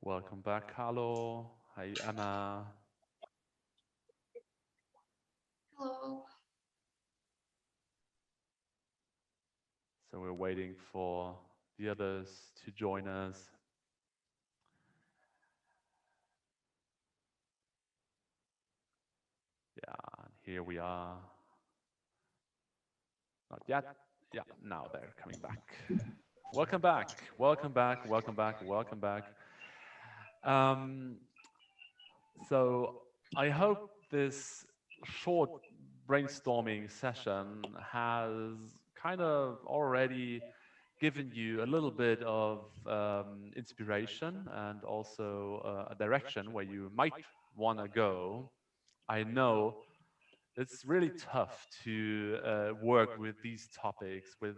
Welcome back, Carlo. Hi, Emma. Hello. So we're waiting for the others to join us. Yeah, and here we are. Not yet. Yeah, now they're coming back. Welcome back. Welcome back. Welcome back. Welcome back. Um, so I hope this short brainstorming session has kind of already given you a little bit of inspiration and also a direction where you might want to go. I know it's really tough to work with these topics, with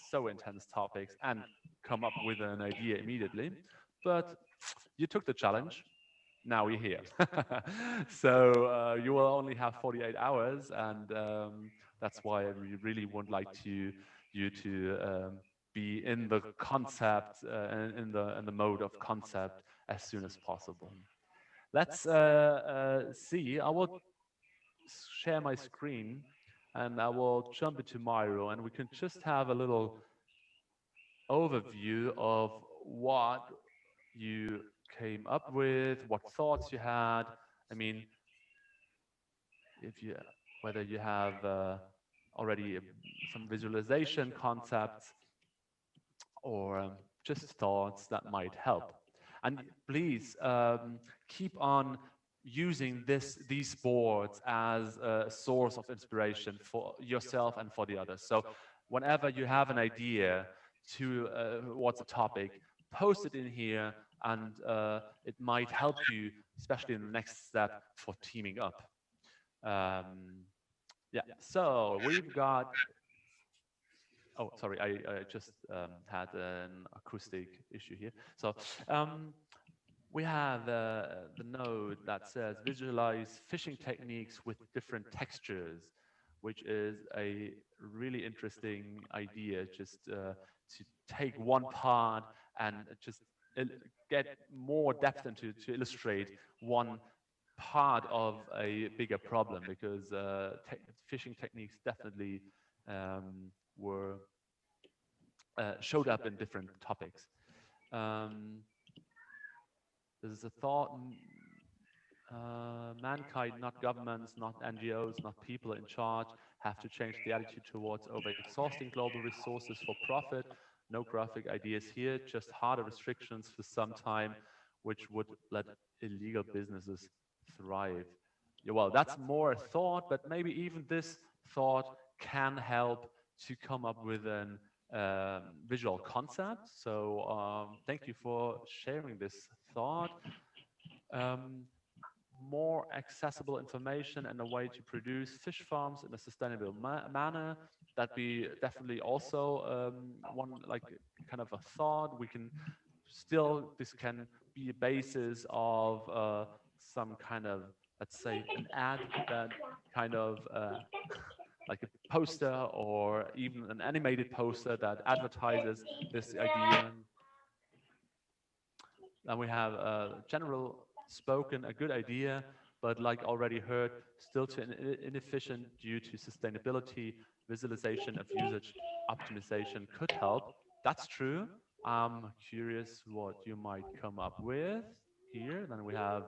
so intense topics, and come up with an idea immediately. But you took the challenge. Now you're here. So you will only have 48 hours, and that's why we really would like you to be in the concept, in the mode of concept as soon as possible. Let's see. I will share my screen and I will jump into Miro and we can just have a little overview of what you came up with, what thoughts you had. I mean, if you whether you have already some visualization concepts or just thoughts that might help. And please keep on using these boards as a source of inspiration for yourself and for the others. So whenever you have an idea to what's a topic, post it in here, and it might help you, especially in the next step for teaming up. Yeah. So we've got. Oh, sorry, I just had an acoustic issue here. So we have the node that says visualize fishing techniques with different textures, which is a really interesting idea, just to take one part and just get more depth into to illustrate one part of a bigger problem, because fishing techniques definitely were showed up in different topics. Um, this is a thought: mankind, not governments, not NGOs, not people in charge, have to change the attitude towards over-exhausting global resources for profit. No graphic ideas here, just harder restrictions for some time, which would let illegal businesses thrive. Yeah, well, that's more a thought, but maybe even this thought can help to come up with an visual concept. So thank you for sharing this thought. Um, More accessible information and a way to produce fish farms in a sustainable manner. That be definitely also one, like, kind of a thought. We can still, this can be a basis of some kind of, let's say, an ad that kind of like a poster or even an animated poster that advertises this idea. Then we have general spoken, a good idea, but like already heard, still too inefficient due to sustainability. Visualization of usage optimization could help. That's true. I'm curious what you might come up with here. Then we have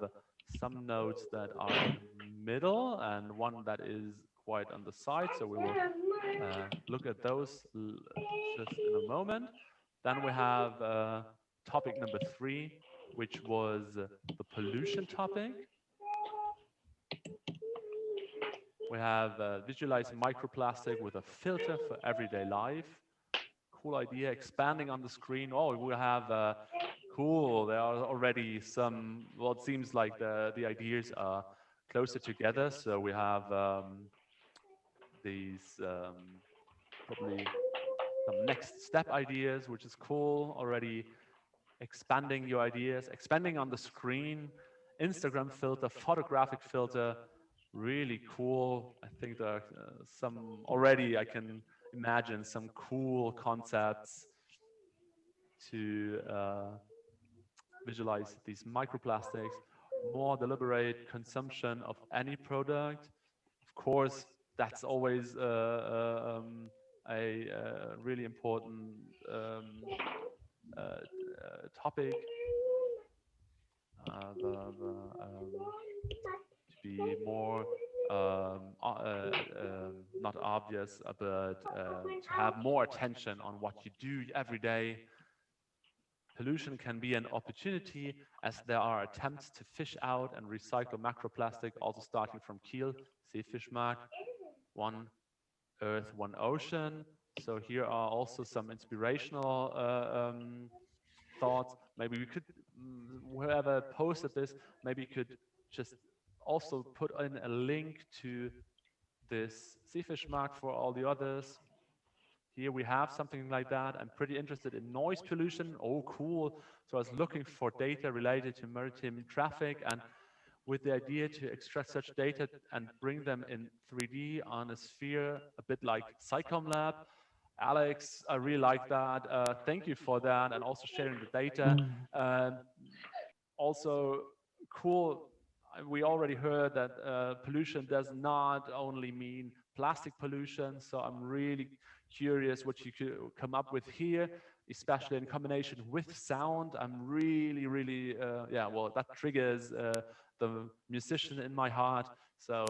some notes that are in the middle and one that is quite on the side. So we will look at those just in a moment. Then we have topic number 3, which was the pollution topic. We have visualize microplastic with a filter for everyday life. Cool idea. Expanding on the screen. Oh, we have cool. There are already some. Well, it seems like the ideas are closer together. So we have these probably some next step ideas, which is cool. Already expanding your ideas, expanding on the screen. Instagram filter, photographic filter, really cool. I think there are some already, I can imagine some cool concepts to visualize these microplastics, more deliberate consumption of any product. Of course, that's always a really important topic. To be more not obvious, but to have more attention on what you do every day. Pollution can be an opportunity as there are attempts to fish out and recycle macroplastic, also starting from Kiel, Seefischmarkt, one Earth, one ocean. So here are also some inspirational thoughts. Maybe we could, whoever posted this, maybe you could just also put in a link to this Seefischmarkt for all the others. Here we have something like that. I'm pretty interested in noise pollution. Oh, cool. So I was looking for data related to maritime traffic, and with the idea to extract such data and bring them in 3D on a sphere, a bit like SciComm Alex, I really like that. Thank you for that, and also sharing the data. Um, Also, cool. We already heard that pollution does not only mean plastic pollution. So I'm really curious what you could come up with here, especially in combination with sound. I'm really, yeah, well, that triggers the musician in my heart. So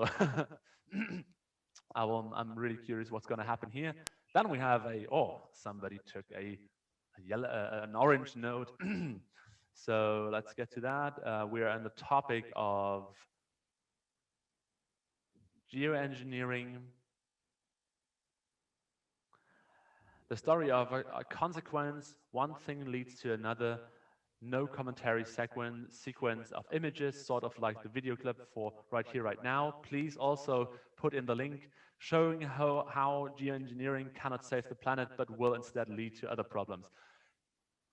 I'm really curious what's going to happen here. Then we have somebody took a yellow, an orange note. So let's get to that. We're on the topic of geoengineering, the story of a consequence. One thing leads to another. No commentary sequence of images, sort of like the video clip for right here, right now. Please also put in the link showing how geoengineering cannot save the planet, but will instead lead to other problems.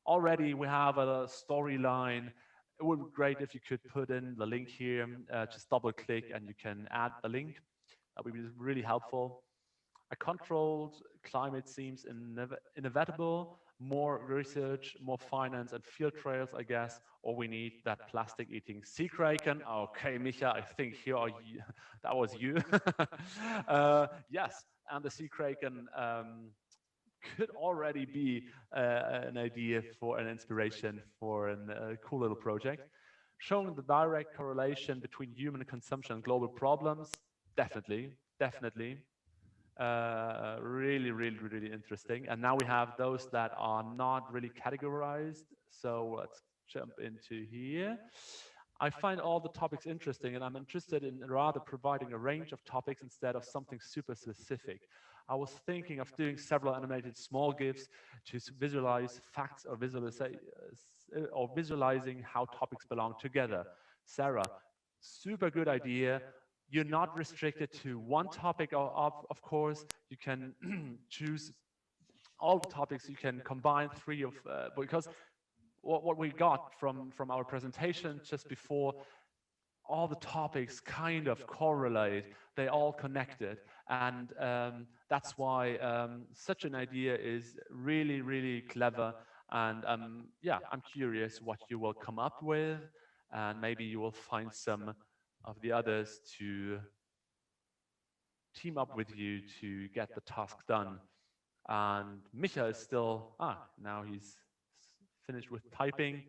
Already we have a storyline. It would be great if you could put in the link here, just double click and you can add the link. That would be really helpful. A controlled climate seems inevitable. More research, more finance and field trials, I guess, or we need that plastic eating sea kraken. Okay, Micha, I think here are you. That was you. Yes, and the sea kraken could already be an idea for an inspiration for a cool little project. Showing the direct correlation between human consumption and global problems, definitely. Really interesting. And now we have those that are not really categorized. So let's jump into here. I find all the topics interesting, and I'm interested in rather providing a range of topics instead of something super specific. I was thinking of doing several animated small GIFs to visualize facts or visualizing how topics belong together. Sarah, super good idea. You're not restricted to one topic, of course. You can choose all the topics. You can combine three of, because what we got from our presentation just before, all the topics kind of correlate, they all connected, and that's why such an idea is really clever. And yeah, I'm curious what you will come up with, and maybe you will find some of the others to team up with you to get the task done. And Micha is still, now he's finished with typing.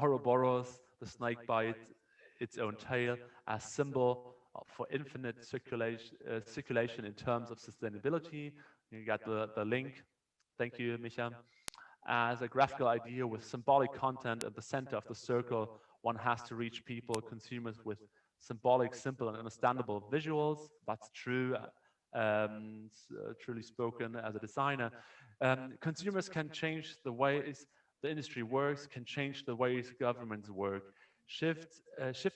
Ouroboros, the snake bites its own tail, as symbol for infinite circulation in terms of sustainability. You got the link. Thank you, Micha. As a graphical idea with symbolic content at the center of the circle, one has to reach people, consumers, with symbolic, simple, and understandable visuals. That's true. Truly spoken as a designer. Consumers can change the ways the industry works, can change the ways governments work. Shift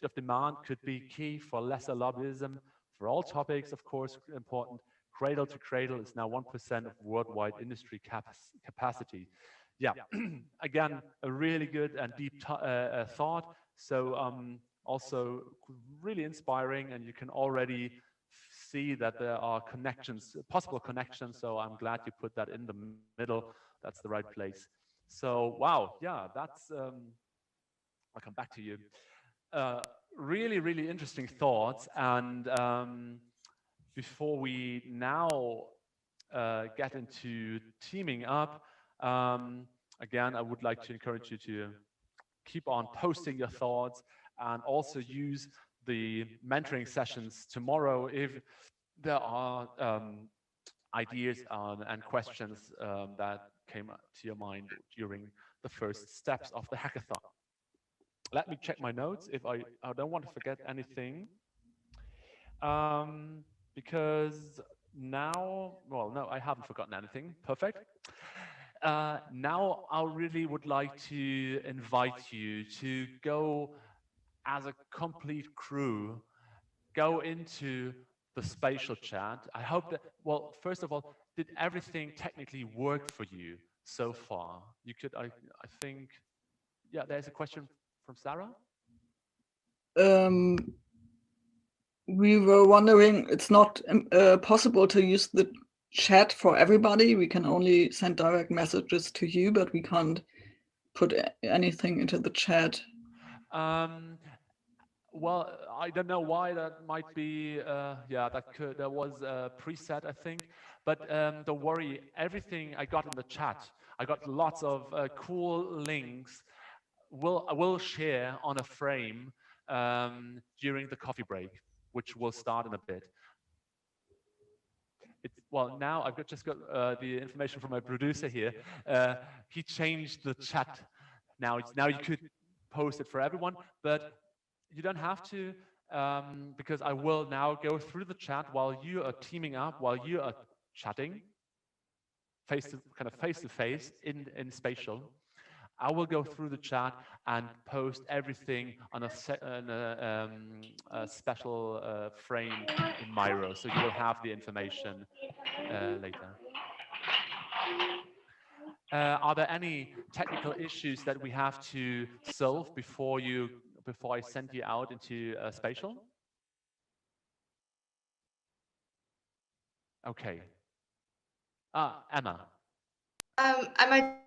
of demand could be key for lesser lobbyism. For all topics, of course, important. Cradle to cradle is now 1% of worldwide industry capacity. Yeah, again, a really good and deep thought. So also really inspiring, and you can already see that there are connections, possible connections. So I'm glad you put that in the middle. That's the right place. So wow, yeah, that's. I'll come back to you. Uh, really, really interesting thoughts. And before we now get into teaming up, um, again, I would like to encourage you to keep on posting your thoughts and also use the mentoring sessions tomorrow if there are ideas and questions that came to your mind during the first steps of the hackathon. Let me check my notes if I don't want to forget anything. Um, because now, well, no, I haven't forgotten anything. Perfect. Now I really would like to invite you to go as a complete crew, go into the spatial chat. I hope that, well, first of all, did everything technically work for you so far? You could, I think, yeah, there's a question from Sarah. Um, we were wondering, it's not possible to use the chat for everybody. We can only send direct messages to you, but we can't put anything into the chat. Well, I don't know why that might be. Yeah, that was a preset, I think. But don't worry, everything I got in the chat, I got lots of cool links. I will share on a frame during the coffee break, which will start in a bit. Well, now just got the information from my producer here. He changed the chat. Now you could post it for everyone, but you don't have to, because I will now go through the chat while you are teaming up, while you are chatting, face to face in spatial. I will go through the chat and post everything on a special frame in Miro, so you will have the information later. Are there any technical issues that we have to solve before I send you out into spatial? Okay. Emma. I might.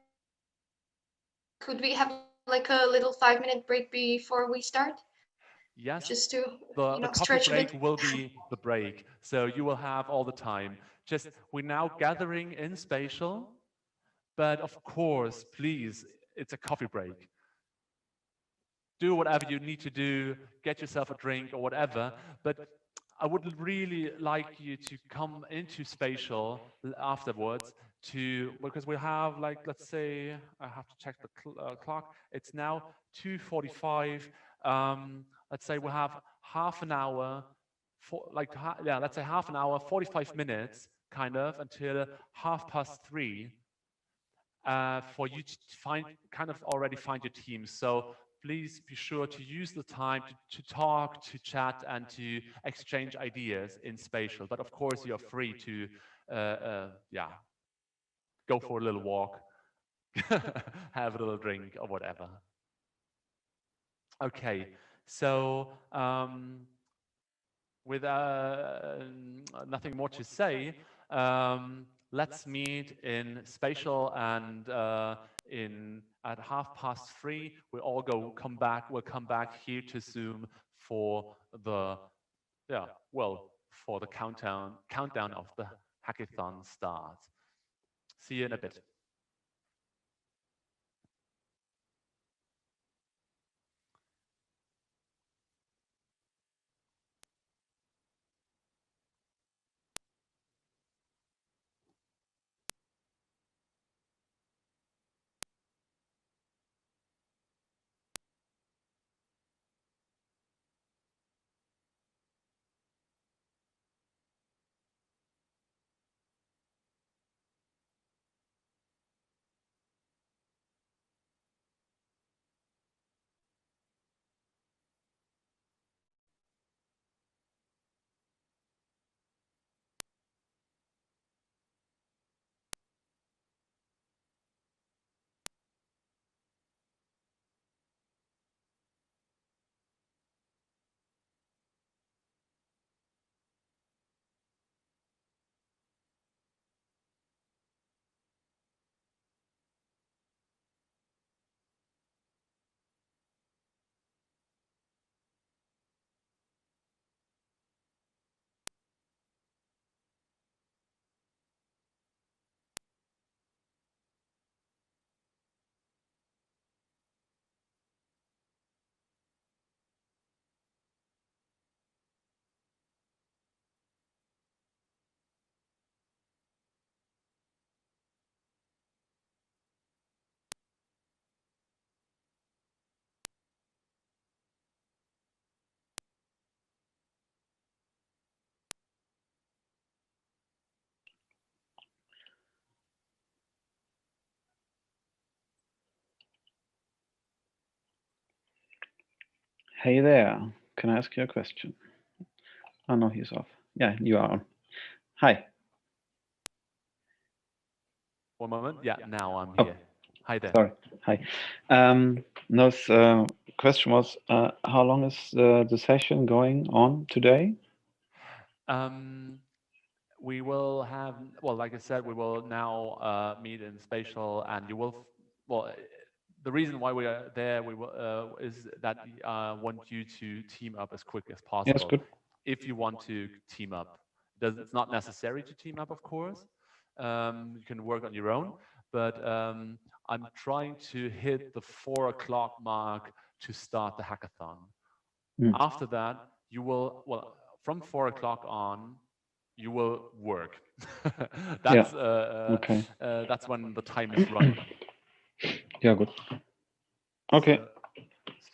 Could we have like a little 5-minute break before we start? Yes, Just to, the coffee stretch a break bit. will be the break, so you will have all the time. Just we're now gathering in spatial, but of course, please, it's a coffee break. Do whatever you need to do, get yourself a drink or whatever, but I would really like you to come into spatial afterwards because we have, like, let's say, I have to check the clock. It's now 2:45. Let's say we have half an hour, yeah, let's say half an hour, 45 minutes, kind of, until 3:30, for you to already find your team. So please be sure to use the time to talk, to chat, and to exchange ideas in spatial. But of course, you're free to, yeah, go for a little walk, have a little drink, or whatever. Okay, so with nothing more to say, let's meet in spatial and in at 3:30. We'll come back. We'll come back here to Zoom for the for the countdown of the hackathon start. See you in a bit. Hey there. Can I ask you a question? Oh no, he's off. Yeah, you are on. Hi. One moment. Yeah, now I'm Oh. here. Hi there. Sorry. Hi. No, question was, how long is the session going on today? We will have, well, like I said, we will now meet in spatial, and you will, the reason why we are there is that I want you to team up as quick as Yes, possible. good. If you want to team up, it's not necessary to team up, of course. You can work on your own, but I'm trying to hit the 4 o'clock mark to start the hackathon. After that, you will, from 4 o'clock on, you will work. That's Okay. that's when the time is running. Yeah, good. Okay.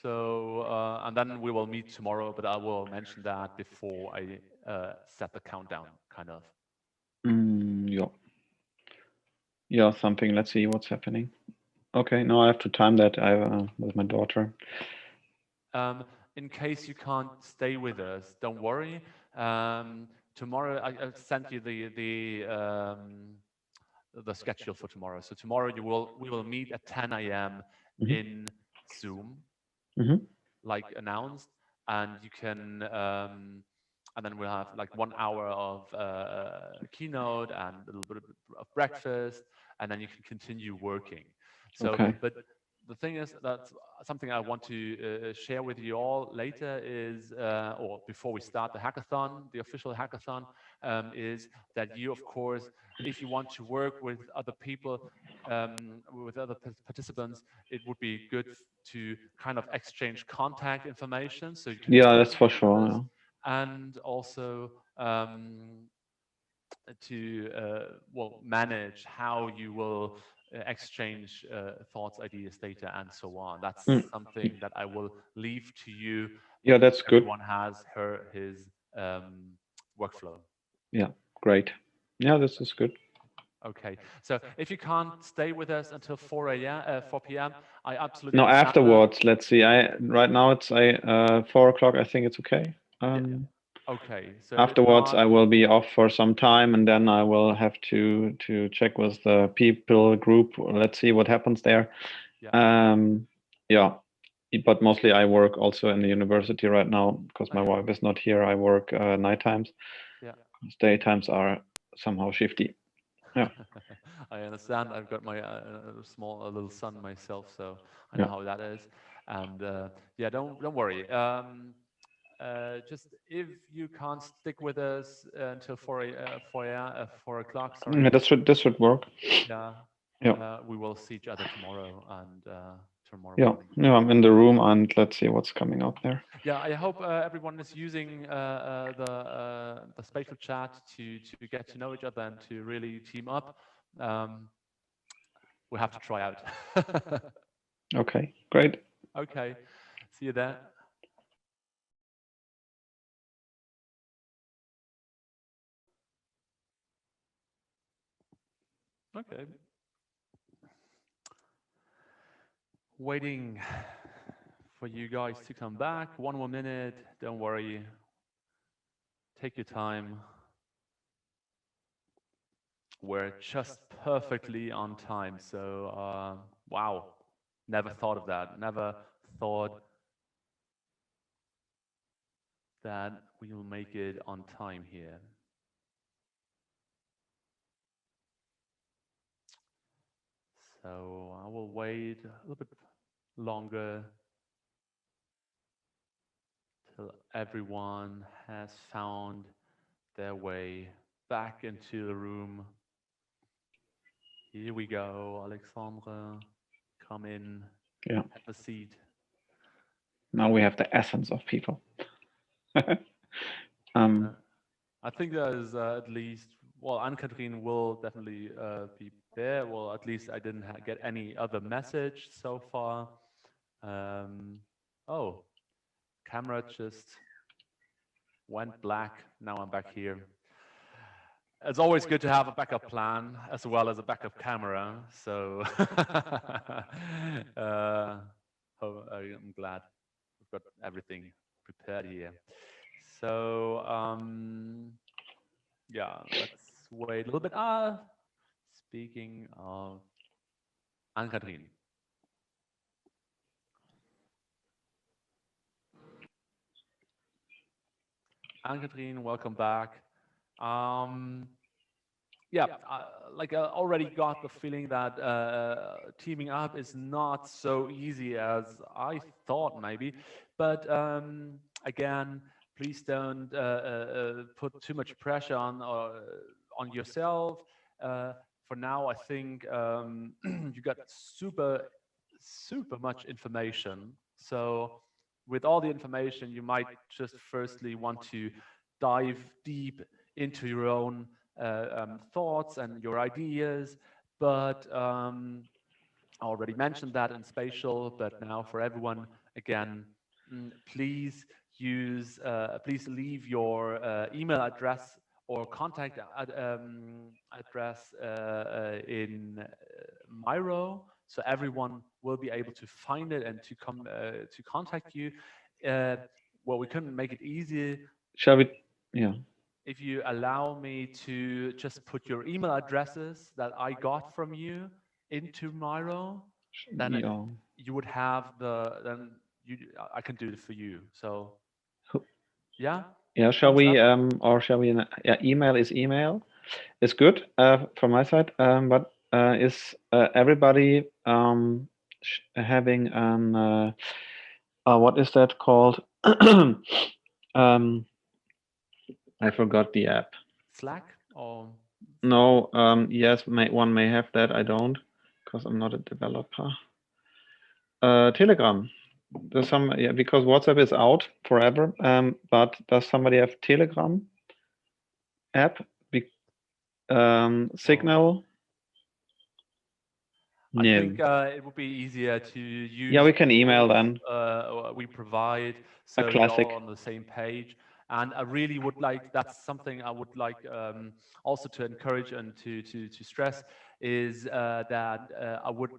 So and then we will meet tomorrow, but I will mention that before I set the countdown, kind of. Yeah. Yeah, something. Let's see what's happening. Okay, now I have to time that with my daughter. In case you can't stay with us, don't worry. Tomorrow I'll send you the schedule for tomorrow. So tomorrow we will meet at 10 a.m. in Zoom, like announced, and you can and then we'll have like 1 hour of keynote and a little bit of breakfast, and then you can continue working. So, Okay. but the thing is, that's something I want to share with you all later is, or before we start the hackathon, the official hackathon, is that you, of course, if you want to work with other people, with other participants, it would be good to kind of exchange contact information so you can Yeah, talk that's for to sure. others, Yeah. and also to manage how you will exchange thoughts, ideas, data, and so on. That's something that I will leave to you. Yeah, that's good. Everyone has his workflow. Yeah, great. Yeah, this is good. Okay, so if you can't stay with us until 4 p.m., I absolutely No, understand that. afterwards, let's see. Right now it's 4 o'clock. I think it's okay. Okay, so Afterwards, I will be off for some time, and then I will have to check with the people group. Let's see what happens there. Yeah, but mostly I work also in the university right now because my wife is not here. I work night times. Yeah. Daytimes are somehow shifty. Yeah. I understand. I've got my small little son myself, so I know how that is. And yeah, don't worry. Just if you can't stick with us until 4 o'clock, sorry. Yeah, this should work. Yeah. Yeah. We will see each other tomorrow and tomorrow Yeah. morning. Yeah, I'm in the room and let's see what's coming up there. Yeah, I hope everyone is using the spatial chat to get to know each other and to really team up. We'll have to try out. Okay, great. Okay, see you there. Okay. Waiting for you guys to come back. 1 more minute. Don't worry. Take your time. We're just perfectly on time. So, wow. Never thought of that. Never thought that we will make it on time here. So I will wait a little bit longer till everyone has found their way back into the room. Here we go, Alexandre. Come in. Yeah. Have a seat. Now we have the essence of people. I think there is at least, well, Anne-Kathrin will definitely be there. Well, at least I didn't get any other message so far. Oh, camera just went black. Now I'm back here. It's always good to have a backup plan as well as a backup camera. So I'm glad got everything prepared here. So yeah, let's wait a little bit. Speaking of Anne-Kathrin. Anne-Kathrin, welcome back. Yeah, like I already got the feeling that teaming up is not so easy as I thought maybe. But again, please don't put too much pressure on yourself. For now, I think you got super much information. So with all the information, you might just firstly want to dive deep into your own thoughts and your ideas. But I already mentioned that in spatial, but now for everyone, again, please please leave your email address or contact address in Miro, so everyone will be able to find it and to come to contact you. Well, we couldn't make it easy. Shall we? Yeah. If you allow me to just put your email addresses that I got from you into Miro, then Yeah. you would have I can do it for you. So yeah. Yeah. Shall Thumbs we? up? Or shall we? Yeah. Email is email. It's good from my side. But is everybody having an what is that called? I forgot the app. Slack or No, yes, one may have that. I don't, because I'm not a developer. Telegram. There's some, yeah, because WhatsApp is out forever. But does somebody have Telegram app? Signal? I No. think it would be easier to use. Yeah, we can email tools, then. we provide, so we're classic. all on the same page. And I really would like, that's something I would like also to encourage and to stress is that I would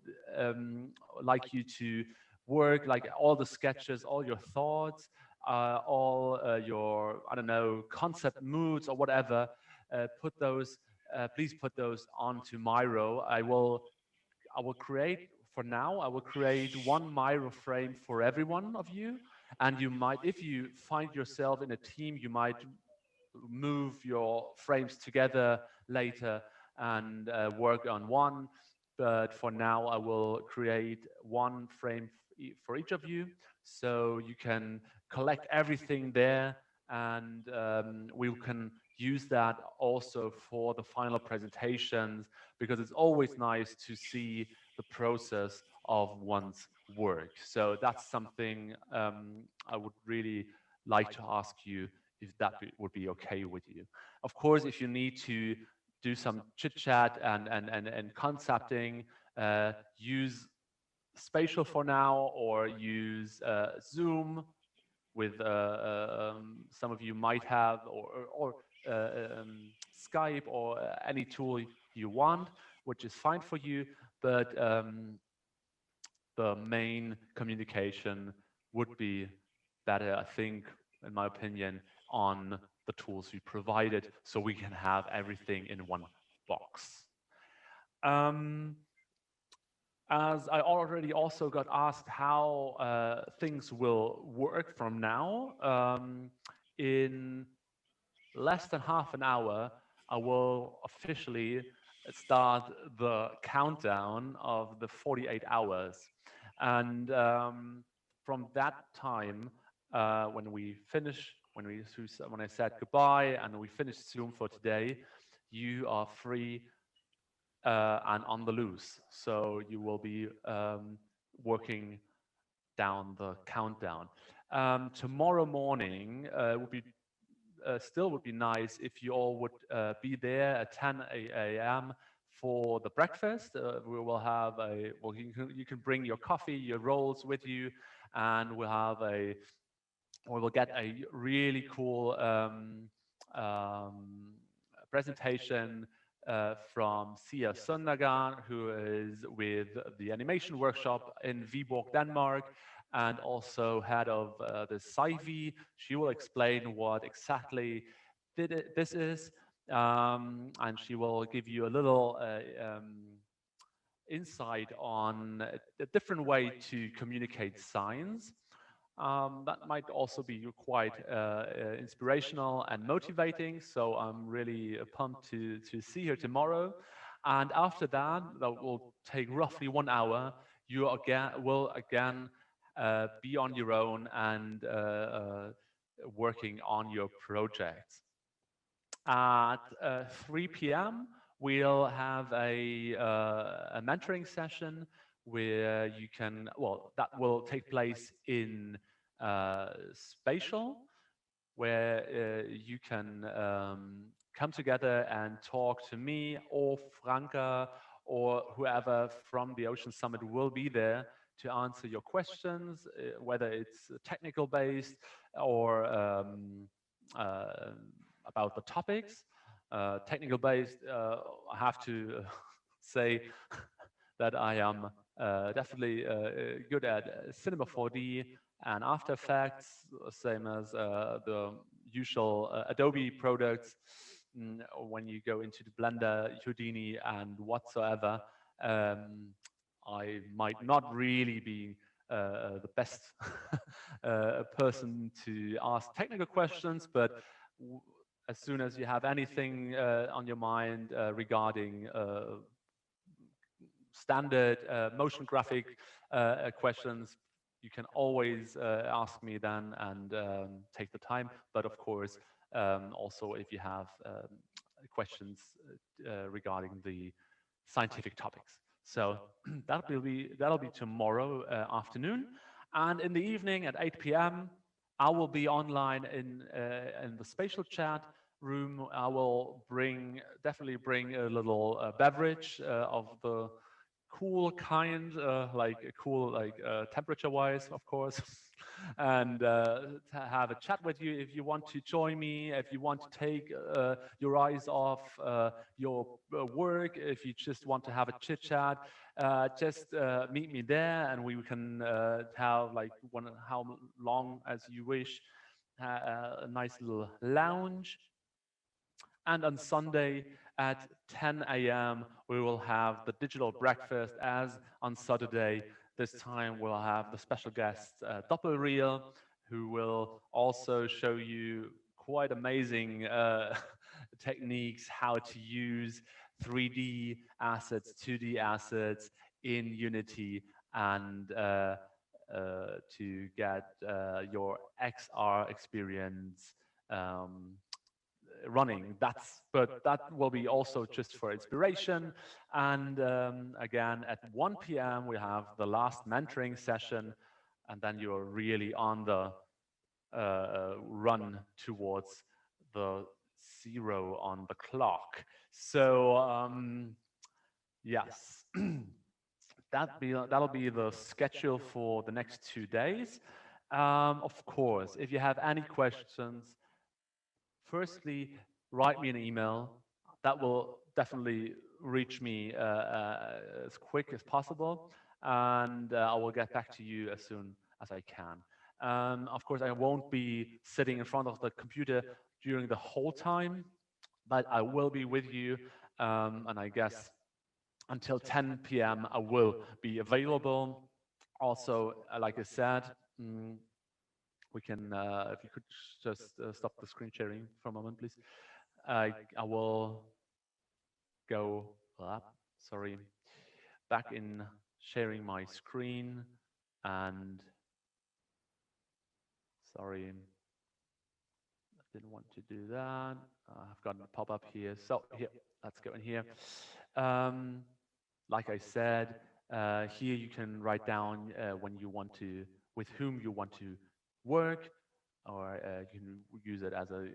like you to work like all the sketches, all your thoughts, all your, I don't know, concept moods or whatever, please put those onto Miro. I will create, for now, I will create one Miro frame for every one of you. And you might, if you find yourself in a team, you might move your frames together later and work on one. But for now, I will create one frame for each of you. So you can collect everything there, and we can use that also for the final presentations, because it's always nice to see the process of one's work. So that's something I would really like to ask you if that would be okay with you. Of course, if you need to do some chit chat and concepting, use spatial for now, or use Zoom with some of you might have, or Skype, or any tool you want, which is fine for you. But the main communication would be better, I think, in my opinion, on the tools we provided, so we can have everything in one box. As I already also got asked how things will work from now, in less than half an hour, I will officially start the countdown of the 48 hours. And from that time, when we finish, when I said goodbye and we finish Zoom for today, you are free and on the loose. So you will be working down the countdown. Tomorrow morning would be still would be nice if you all would be there at 10 a.m. for the breakfast. We will have well, you can bring your coffee, your rolls with you, and we will get a really cool presentation from Sia Sundagan, who is with the animation workshop in Viborg, Denmark. and also head of the SciV. She will explain what exactly this is, and she will give you a little insight on a different way to communicate science. That might also be quite inspirational and motivating. So I'm really pumped to see her tomorrow. And after that, that will take roughly 1 hour. You will again be on your own and working on your projects. At 3 p.m., we'll have a mentoring session where you can, well, that will take place in Spatial, where you can come together and talk to me or Franca or whoever from the Ocean Summit will be there to answer your questions, whether it's technical based or uh, about the topics. Technical based, I have to say that I am definitely good at Cinema 4D and After Effects, same as the usual Adobe products. When you go into the Blender, Houdini, and whatsoever, I might not really be the best person to ask technical questions, but as soon as you have anything on your mind regarding standard motion graphic questions, you can always ask me then and take the time. But of course, also if you have questions regarding the scientific topics. So that'll be tomorrow afternoon, and in the evening at 8 p.m. I will be online in the spatial chat room. I will definitely bring a little beverage of the cool kind, like cool, like temperature-wise, of course, and to have a chat with you if you want to join me, if you want to take your eyes off your work, if you just want to have a chit chat, just meet me there, and we can have like how long as you wish, a nice little lounge. And on Sunday at 10 a.m., we will have the digital breakfast as on Saturday. This time we'll have the special guest, Doppelreel, who will also show you quite amazing techniques how to use 3D assets, 2D assets in Unity and to get your XR experience running. But that will be also just for inspiration. And again, at 1 p.m. we have the last mentoring session, and then you're really on the run towards the 0 on the clock. So yes, that'll be the schedule for the next 2 days. Of course, if you have any questions, firstly, write me an email. That will definitely reach me as quick as possible, and I will get back to you as soon as I can. Of course, I won't be sitting in front of the computer during the whole time, but I will be with you, and I guess until 10 p.m. I will be available. Also, like I said, we can, if you could just stop the screen sharing for a moment, please. I will go, sorry, back in sharing my screen, and sorry, I didn't want to do that. I've got a pop-up here. So here, let's go in here. Like I said, here you can write down when you want to, with whom you want to work, or you can use it as a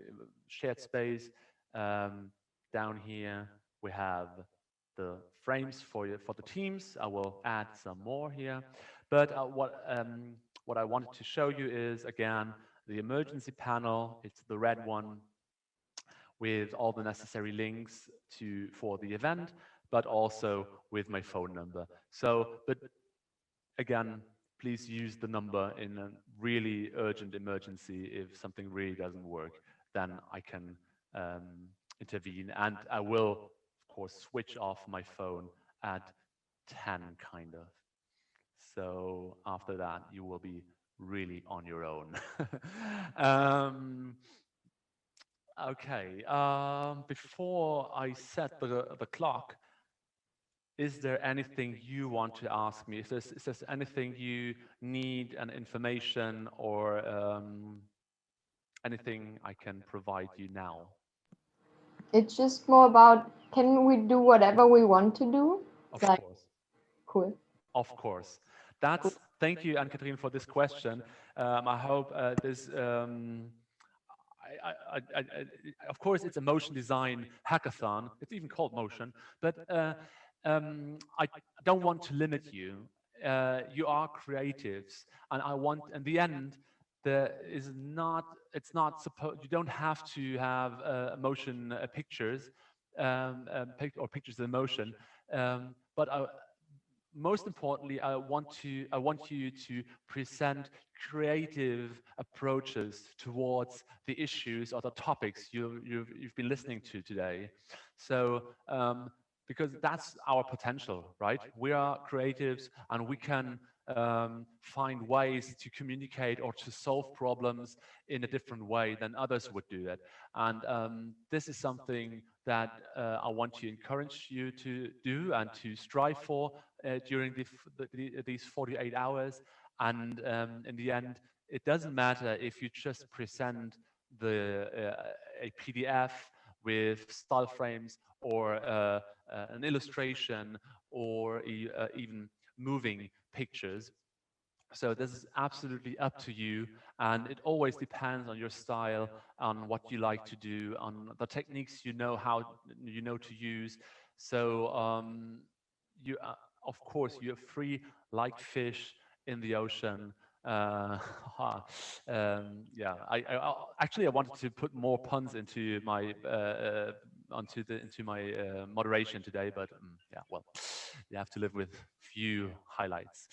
shared space. Down here we have the frames for the teams. I will add some more here, but what I wanted to show you is again the emergency panel. It's the red one with all the necessary links for the event, but also with my phone number. So, but again, please use the number in a really urgent emergency. If something really doesn't work, then I can intervene, and I will, of course, switch off my phone at 10, kind of. So after that, you will be really on your own. um, okay. Before I set the clock, is there anything you want to ask me? Is there anything you need, an information, or anything I can provide you now? It's just more about, can we do whatever we want to do? Of Like, course. cool. Of course. Thank you, Anne-Catherine, for this question. I hope this. Of course, it's a motion design hackathon. It's even called motion, but I don't want to limit you. You are creatives, and I want, in the end, there is not. It's not supposed. You don't have to have motion pictures, or pictures in motion. But most importantly, I want you to present creative approaches towards the issues or the topics you've been listening to today. So because that's our potential, right? We are creatives, and we can find ways to communicate or to solve problems in a different way than others would do it. And this is something that I want to encourage you to do and to strive for during these 48 hours. And in the end, it doesn't matter if you just present a PDF with style frames, or an illustration, or even moving pictures. So this is absolutely up to you, and it always depends on your style, on what you like to do, on the techniques you know to use. So you, of course, you're free like fish in the ocean. Yeah, actually I wanted to put more puns into my moderation today, but yeah, well, you have to live with few highlights.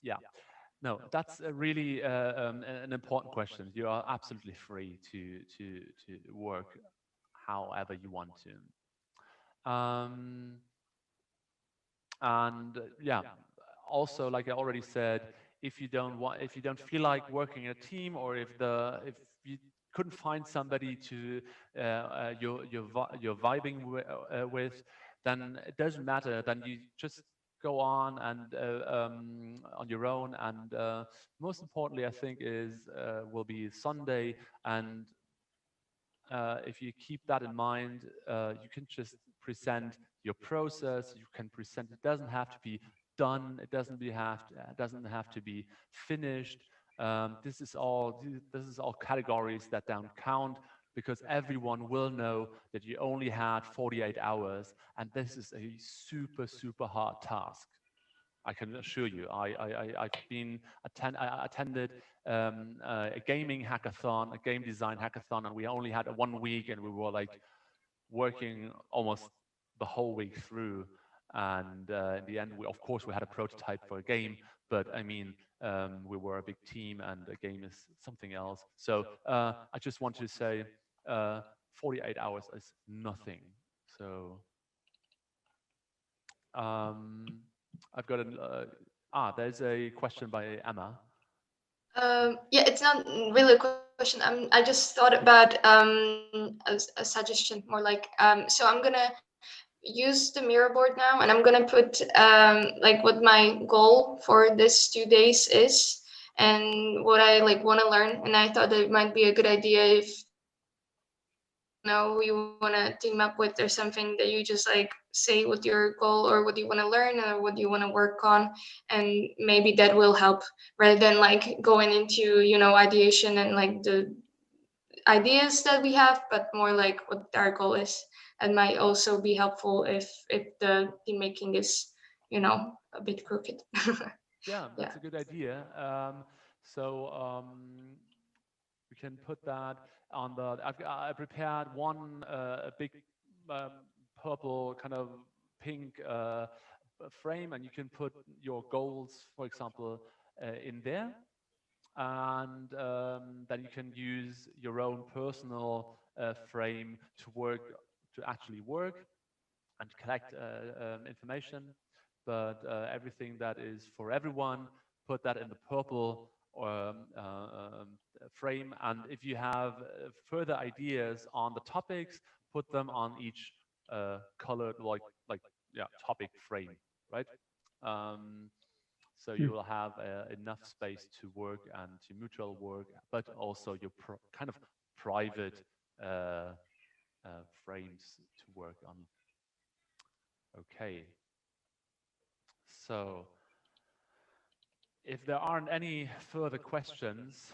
Yeah, no, that's a really an important question. You are absolutely free to work however you want to. And yeah, also, like I already said, if you don't feel like working in a team, or if you couldn't find somebody to you're vibing with, then it doesn't matter. Then you just go on and on your own. And most importantly, I think, is will be Sunday. And if you keep that in mind, you can just present your process. You can present. It doesn't have to be done. It doesn't have to be finished. This is all categories that don't count, because everyone will know that you only had 48 hours, and this is a super hard task. I can assure you. I attended a gaming hackathon, a game design hackathon, and we only had 1 week, and we were like working almost the whole week through. And in the end, of course, we had a prototype for a game, but I mean, we were a big team, and a game is something else. So I just want to say, 48 hours is nothing. So. I've got there's a question by Emma. Yeah, it's not really a question. I just thought about a suggestion, more like, so I'm gonna use the mirror board now, and I'm gonna put like what my goal for this 2 days is, and what I like want to learn. And I thought that it might be a good idea if you want to team up with, or something, that you just like say what your goal, or what you want to learn, or what you want to work on, and maybe that will help, rather than like going into ideation and like the ideas that we have, but more like what our goal is. That might also be helpful if the team making is a bit crooked. Yeah, that's Yeah. a good idea. So we can put that on the. I prepared one a big purple, kind of pink frame, and you can put your goals, for example, in there. And then you can use your own personal frame to actually work and collect information. But everything that is for everyone, put that in the purple frame. And if you have further ideas on the topics, put them on each colored topic frame, right? So you will have enough space to work and to mutual work, but also your kind of private frames to work on. Okay. So if there aren't any further questions,